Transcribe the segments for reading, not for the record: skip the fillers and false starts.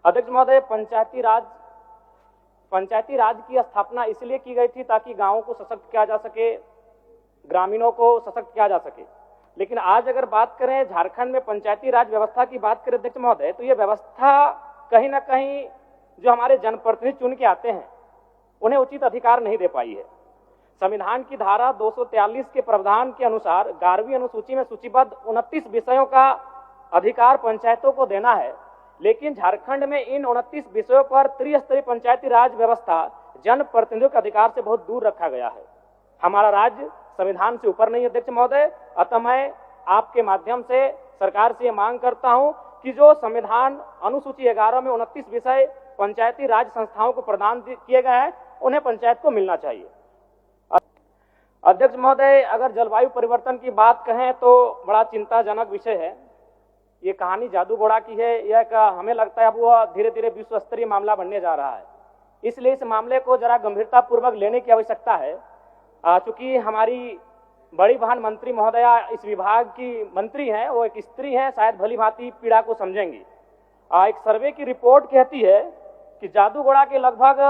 अध्यक्ष महोदय, पंचायती राज की स्थापना इसलिए की गई थी ताकि गांवों को सशक्त किया जा सके, ग्रामीणों को सशक्त किया जा सके। लेकिन आज अगर बात करें झारखंड में पंचायती राज व्यवस्था की बात करें अध्यक्ष महोदय, तो ये व्यवस्था कहीं ना कहीं जो हमारे जनप्रतिनिधि चुन के आते हैं उन्हें उचित अधिकार नहीं दे पाई है। संविधान की धारा 243 के प्रावधान के अनुसार 11वीं अनुसूची में सूचीबद्ध 29 विषयों का अधिकार पंचायतों को देना है, लेकिन झारखंड में इन 29 विषयों पर त्रिस्तरीय पंचायती राज व्यवस्था जनप्रतिनिधियों के अधिकार से बहुत दूर रखा गया है। हमारा राज्य संविधान से ऊपर नहीं है अध्यक्ष महोदय। अतः मैं आपके माध्यम से सरकार से मांग करता हूं कि जो संविधान अनुसूची 11 में 29 विषय पंचायती राज संस्थाओं को प्रदान किए गए हैं उन्हें पंचायत को मिलना चाहिए। अध्यक्ष महोदय, अगर जलवायु परिवर्तन की बात कहें तो बड़ा चिंताजनक विषय है। ये कहानी जादू घोड़ा की है। यह हमें लगता है अब वह धीरे धीरे विश्व स्तरीय मामला बनने जा रहा है, इसलिए इस मामले को जरा गंभीरता पूर्वक लेने की आवश्यकता है। चूंकि हमारी बड़ी बहन मंत्री महोदया इस विभाग की मंत्री हैं, वो एक स्त्री हैं, शायद भली भांति पीड़ा को समझेंगी। एक सर्वे की रिपोर्ट कहती है कि जादू घोड़ा के लगभग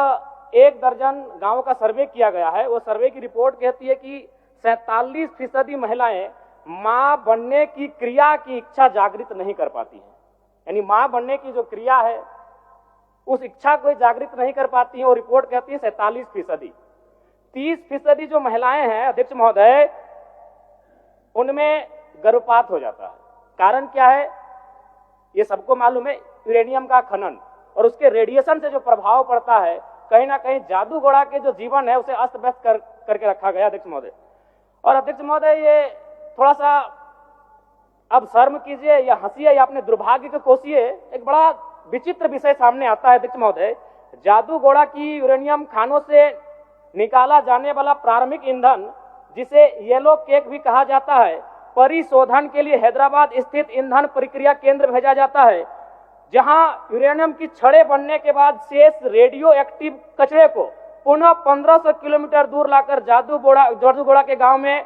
1 दर्जन गांवों का सर्वे किया गया है। वो सर्वे की रिपोर्ट कहती है कि 47% महिलाएं मां बनने की क्रिया की इच्छा जागृत नहीं कर पाती हैं। यानी मां बनने की जो क्रिया है उस इच्छा को जागृत नहीं कर पाती है। और रिपोर्ट कहती है 47%। 30% जो महिलाएं हैं अध्यक्ष महोदय, उनमें गर्भपात हो जाता है। कारण क्या है? ये सबको मालूम है, यूरेनियम का खनन और उसके रेडिएशन से जो प्रभाव पड़ता है, कहीं ना कहीं जादू घोड़ा के जो जीवन है उसे अस्त व्यस्त करके रखा गया अध्यक्ष महोदय। और अध्यक्ष महोदय, ये थोड़ा सा अब शर्म कीजिए या हंसिए या अपने दुर्भाग्य को कोसिए, एक बड़ा विचित्र विषय सामने आता है अध्यक्ष महोदय। जादू घोड़ा की यूरेनियम खानों से निकाला जाने वाला प्रारंभिक ईंधन, जिसे येलो केक भी कहा जाता है, परिशोधन के लिए हैदराबाद स्थित ईंधन प्रक्रिया केंद्र भेजा जाता है, जहां यूरेनियम की छड़ें बनने के बाद शेष रेडियो एक्टिव कचरे को पुनः 1500 किलोमीटर दूर लाकर जादू घोड़ा के गांव में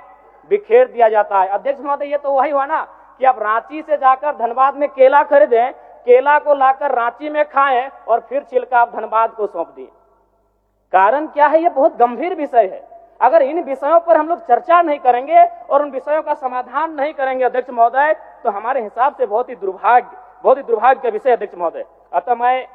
बिखेर दिया जाता है। अध्यक्ष महोदय, ये तो वही हुआ ना कि आप रांची से जाकर धनबाद में केला खरीदें, केला को लाकर रांची में खाएं और फिर छिलका आप धनबाद को सौंप दिए। कारण क्या है? ये बहुत गंभीर विषय है। अगर इन विषयों पर हम लोग चर्चा नहीं करेंगे और उन विषयों का समाधान नहीं करेंगे अध्यक्ष महोदय, तो हमारे हिसाब से बहुत ही दुर्भाग्य का विषय अध्यक्ष महोदय। अतः मैं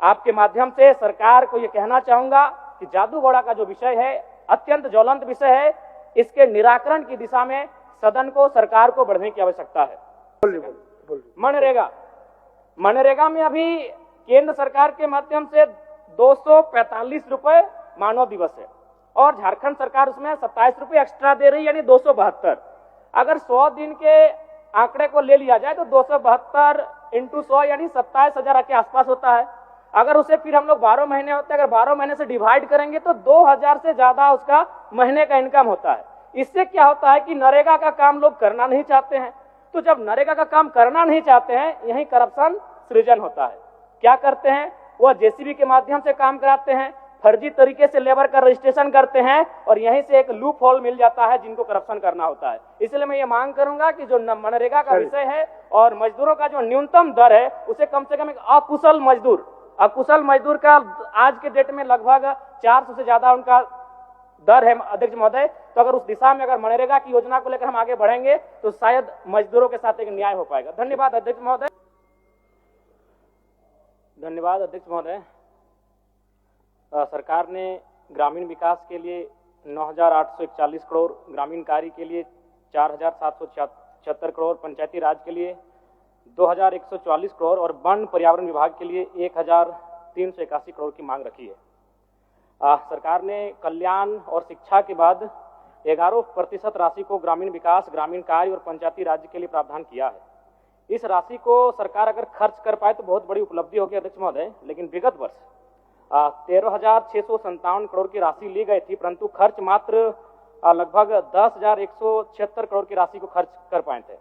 आपके माध्यम से सरकार को यह कहना चाहूंगा कि जादू घोड़ा का जो विषय है अत्यंत ज्वलंत विषय है। इसके निराकरण की दिशा में सदन को, सरकार को बढ़ने की आवश्यकता है। मनरेगा में अभी केंद्र सरकार के माध्यम से 245 रुपए मानव दिवस है और झारखंड सरकार उसमें 27 रुपए एक्स्ट्रा दे रही है, यानी 272। अगर 100 दिन के आंकड़े को ले लिया जाए तो 272 × 100 यानी 27,000 के आसपास होता है। अगर उसे फिर हम लोग 12 महीने होते हैं, अगर 12 महीने से डिवाइड करेंगे तो 2000 से ज्यादा उसका महीने का इनकम होता है। इससे क्या होता है कि नरेगा का काम लोग करना नहीं चाहते हैं। तो जब नरेगा का काम करना नहीं चाहते हैं, यही करप्शन सृजन होता है। क्या करते हैं? वह जेसीबी के माध्यम से काम कराते हैं, फर्जी तरीके से लेबर का रजिस्ट्रेशन करते हैं और यहीं से एक लूप होल मिल जाता है जिनको करप्शन करना होता है। इसलिए मैं ये मांग करूंगा कि जो मनरेगा का विषय है और मजदूरों का जो न्यूनतम दर है उसे कम से कम एक अकुशल मजदूर का आज के डेट में लगभग 400 से ज्यादा उनका दर है अध्यक्ष महोदय। तो अगर उस दिशा में अगर मनरेगा की योजना को लेकर हम आगे बढ़ेंगे तो शायद मजदूरों के साथ एक न्याय हो पाएगा। धन्यवाद अध्यक्ष महोदय। धन्यवाद अध्यक्ष महोदय। सरकार ने ग्रामीण विकास के लिए 9,841 करोड़, ग्रामीण कार्य के लिए 4,776 करोड़, पंचायती राज के लिए 2,144 करोड़ और वन पर्यावरण विभाग के लिए 1,381 करोड़ की मांग रखी है। सरकार ने कल्याण और शिक्षा के बाद 11% राशि को ग्रामीण विकास, ग्रामीण कार्य और पंचायती राज्य के लिए प्रावधान किया है। इस राशि को सरकार अगर खर्च कर पाए तो बहुत बड़ी उपलब्धि होगी अध्यक्ष महोदय। लेकिन विगत वर्ष 13,657 करोड़ की राशि ली गई थी, परंतु खर्च मात्र लगभग 10,176 करोड़ की राशि को खर्च कर पाए थे।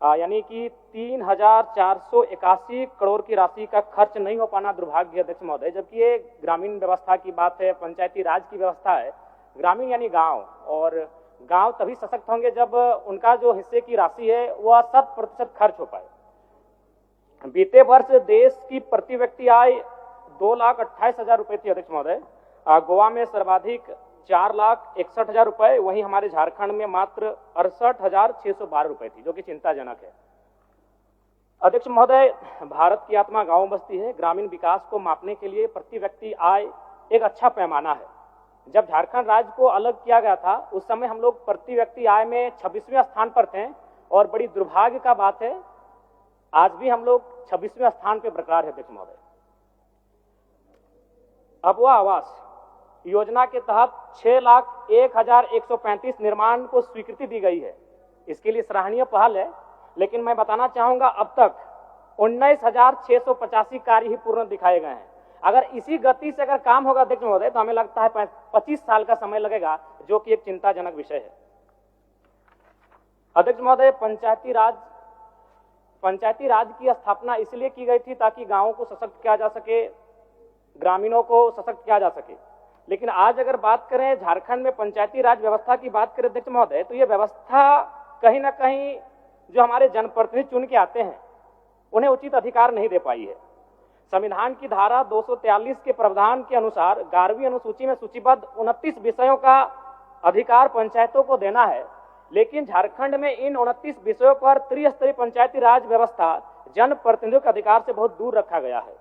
यानी कि 3,481 करोड़ की राशि का खर्च नहीं हो पाना दुर्भाग्य अध्यक्ष महोदय। जबकि ये ग्रामीण व्यवस्था की बात है, पंचायती राज की व्यवस्था है। ग्रामीण यानी गांव, और गांव तभी सशक्त होंगे जब उनका जो हिस्से की राशि है वह 100% खर्च हो पाए। बीते वर्ष देश की प्रति व्यक्ति आय 2,28,000 रुपए थी अध्यक्ष महोदय। गोवा में सर्वाधिक 4,61,000 रुपए, वहीं हमारे झारखंड में मात्र 68,612 रुपए थी, जो कि चिंताजनक है। अध्यक्ष महोदय, भारत की आत्मा गांव बस्ती है। ग्रामीण विकास को मापने के लिए प्रति व्यक्ति आय एक अच्छा पैमाना है। जब झारखंड राज्य को अलग किया गया था उस समय हम लोग प्रति व्यक्ति आय में 26वें स्थान पर थे, और बड़ी दुर्भाग्य का बात है आज भी हम लोग 26वें स्थान पर बरकरार है अध्यक्ष महोदय। अबुआ आवास योजना के तहत 6,01,135 निर्माण को स्वीकृति दी गई है। इसके लिए सराहनीय पहल है, लेकिन मैं बताना चाहूंगा अब तक 19,685 कार्य ही पूर्ण दिखाए गए हैं। अगर इसी गति से अगर काम होगा अध्यक्ष महोदय तो हमें लगता है 25 साल का समय लगेगा, जो कि एक चिंताजनक विषय है। अध्यक्ष महोदय, पंचायती राज की स्थापना इसलिए की गई थी ताकि गांवों को सशक्त किया जा सके, ग्रामीणों को सशक्त किया जा सके। लेकिन आज अगर बात करें झारखंड में पंचायती राज व्यवस्था की बात करें अध्यक्ष महोदय, तो ये व्यवस्था कहीं ना कहीं जो हमारे जनप्रतिनिधि चुन के आते हैं उन्हें उचित अधिकार नहीं दे पाई है। संविधान की धारा 243 के प्रावधान के अनुसार 11वीं अनुसूची में सूचीबद्ध 29 विषयों का अधिकार पंचायतों को देना है, लेकिन झारखंड में इन 29 विषयों पर त्रिस्तरीय पंचायती राज व्यवस्था जनप्रतिनिधियों के अधिकार से बहुत दूर रखा गया है।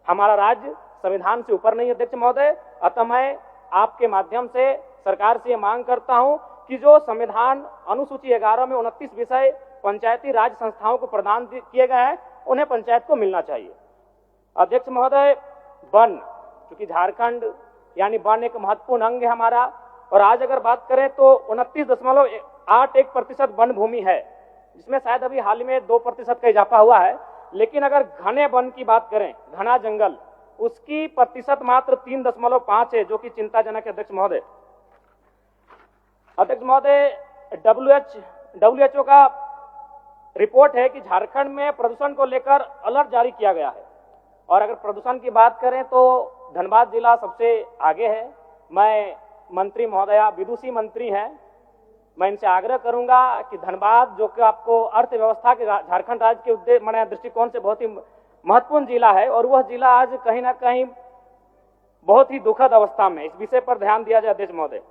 हमारा राज्य संविधान से ऊपर नहीं है अध्यक्ष महोदय। अतः मैं आपके माध्यम से सरकार से मांग करता हूं कि जो संविधान अनुसूची 11 में 29 विषय पंचायती राज संस्थाओं को प्रदान किए गए हैं उन्हें पंचायत को मिलना चाहिए। अध्यक्ष महोदय, वन, क्योंकि झारखंड यानी वन एक महत्वपूर्ण अंग है हमारा, और आज अगर बात करें तो 29.81% वन भूमि है, जिसमें शायद अभी हाल में 2% का इजाफा हुआ है। लेकिन अगर घने वन की बात करें, घना जंगल, उसकी प्रतिशत मात्र 3.5 है, जो कि चिंताजनक है अध्यक्ष महोदय। अध्यक्ष महोदय, WHO का रिपोर्ट है कि झारखंड में प्रदूषण को लेकर अलर्ट जारी किया गया है, और अगर प्रदूषण की बात करें तो धनबाद जिला सबसे आगे है। मैं मंत्री महोदया विदुषी मंत्री हैं, मैं इनसे आग्रह करूंगा कि धनबाद, जो कि आपको अर्थव्यवस्था के झारखंड राज्य के दृष्टिकोण से बहुत ही महत्वपूर्ण जिला है, और वह जिला आज कहीं ना कहीं बहुत ही दुखद अवस्था में, इस विषय पर ध्यान दिया जाए अध्यक्ष महोदय।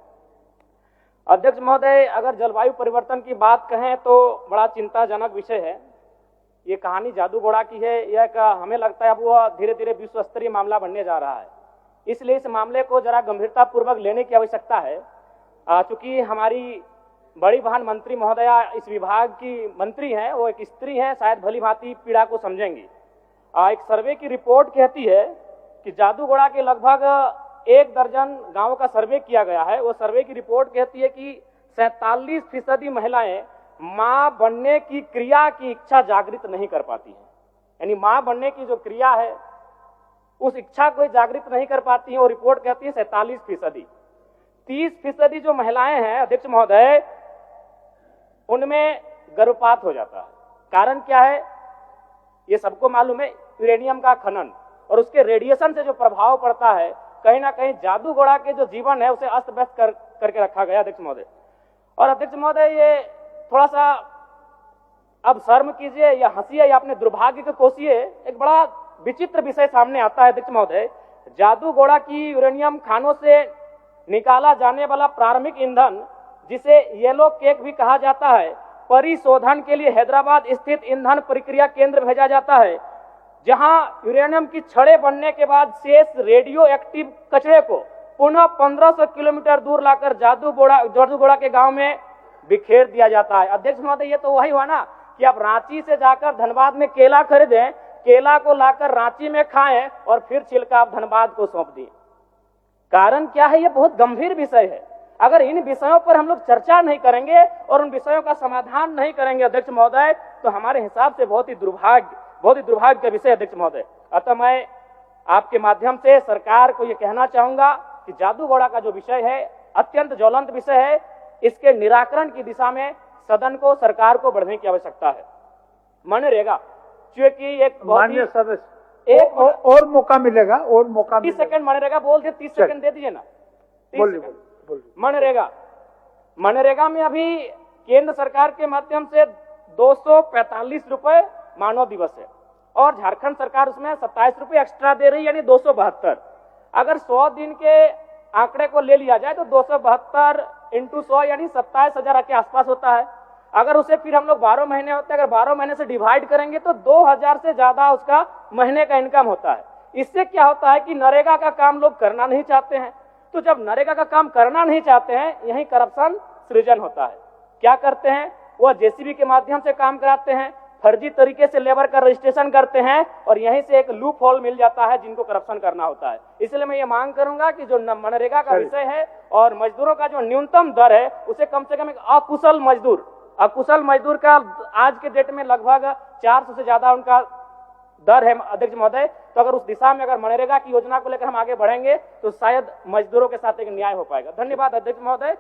अध्यक्ष महोदय, अगर जलवायु परिवर्तन की बात कहें तो बड़ा चिंताजनक विषय है। ये कहानी जादू घोड़ा की है, यह हमें लगता है अब वह धीरे धीरे विश्व स्तरीय मामला बनने जा रहा है। इसलिए इस मामले को जरा गंभीरता पूर्वक लेने की आवश्यकता है। चूंकि हमारी बड़ी बहन मंत्री महोदया इस विभाग की मंत्री हैं, वो एक स्त्री हैं, शायद भली भांति पीड़ा को समझेंगी। एक सर्वे की रिपोर्ट कहती है कि जादू घोड़ा के लगभग 1 दर्जन गांवों का सर्वे किया गया है। वो सर्वे की रिपोर्ट कहती है कि 47% महिलाएं मां बनने की क्रिया की इच्छा जागृत नहीं कर पाती हैं। यानी मां बनने की जो क्रिया है उस इच्छा को जागृत नहीं कर पाती है। वो रिपोर्ट कहती है 47%। 30% जो महिलाएं हैं अध्यक्ष महोदय, उनमें गर्भपात हो जाता है। कारण क्या है ये सबको मालूम है, यूरेनियम का खनन और उसके रेडिएशन से जो प्रभाव पड़ता है, कहीं ना कहीं जादू घोड़ा के जो जीवन है उसे अस्त व्यस्त करके रखा गया अध्यक्ष महोदय। और अध्यक्ष महोदय, ये थोड़ा सा अब शर्म कीजिए या हंसिए या अपने दुर्भाग्य को कोसिए, एक बड़ा विचित्र विषय सामने आता है अध्यक्ष महोदय। जादू घोड़ा की यूरेनियम खानों से निकाला जाने वाला प्रारंभिक ईंधन, जिसे येलो केक भी कहा जाता है, परिशोधन के लिए हैदराबाद स्थित ईंधन प्रक्रिया केंद्र भेजा जाता है, जहां यूरेनियम की छड़ें बनने के बाद शेष रेडियो एक्टिव कचरे को पुनः 1500 किलोमीटर दूर लाकर जादू घोड़ा के गांव में बिखेर दिया जाता है। अध्यक्ष महोदय, ये तो वही हुआ ना कि आप रांची से जाकर धनबाद में केला खरीदें, केला को लाकर रांची में खाएं और फिर छिलका आप धनबाद को सौंप दिए। कारण क्या है? ये बहुत गंभीर विषय है। अगर इन विषयों पर हम लोग चर्चा नहीं करेंगे और उन विषयों का समाधान नहीं करेंगे अध्यक्ष महोदय, तो हमारे हिसाब से बहुत ही दुर्भाग्य का विषय अध्यक्ष महोदय। अतः मैं आपके माध्यम से सरकार को यह कहना चाहूंगा कि जादू घोड़ा का जो विषय है अत्यंत ज्वलंत विषय है, इसके निराकरण की दिशा में सदन को, सरकार को बढ़ने की आवश्यकता है। मनरेगा, क्योंकि एक माननीय सदस्य, एक और मौका मिलेगा, और मौका 30 सेकंड मनरेगा बोल दे, 30 सेकंड दे दीजिए ना। मनरेगा में अभी केंद्र सरकार के माध्यम से 245 रुपए मानव दिवस है, और झारखंड सरकार उसमें 27 रुपये एक्स्ट्रा दे रही है, यानी 272। अगर 100 दिन के आंकड़े को ले लिया जाए तो 272 इंटू 100 यानी 27,000 के आसपास होता है। अगर उसे फिर हम लोग 12 महीने होते हैं, अगर 12 महीने से डिवाइड करेंगे तो 2,000 से ज्यादा उसका महीने का इनकम होता है। इससे क्या होता है कि नरेगा का काम लोग करना नहीं चाहते हैं, तो जब नरेगा का काम करना नहीं चाहते हैं, यही करप्शन सृजन होता है। क्या करते हैं, वह जेसीबी के माध्यम से काम कराते हैं, फर्जी तरीके से लेबर का रजिस्ट्रेशन करते हैं और यहीं से एक लूप होल मिल जाता है जिनको करप्शन करना होता है। इसलिए मैं ये मांग करूंगा कि जो मनरेगा का विषय है और मजदूरों का जो न्यूनतम दर है उसे कम से कम एक अकुशल मजदूर का आज के डेट में लगभग 400 से ज्यादा उनका दर है अध्यक्ष महोदय। तो अगर उस दिशा में अगर मनरेगा की योजना को लेकर हम आगे बढ़ेंगे तो शायद मजदूरों के साथ एक न्याय हो पाएगा। धन्यवाद अध्यक्ष महोदय।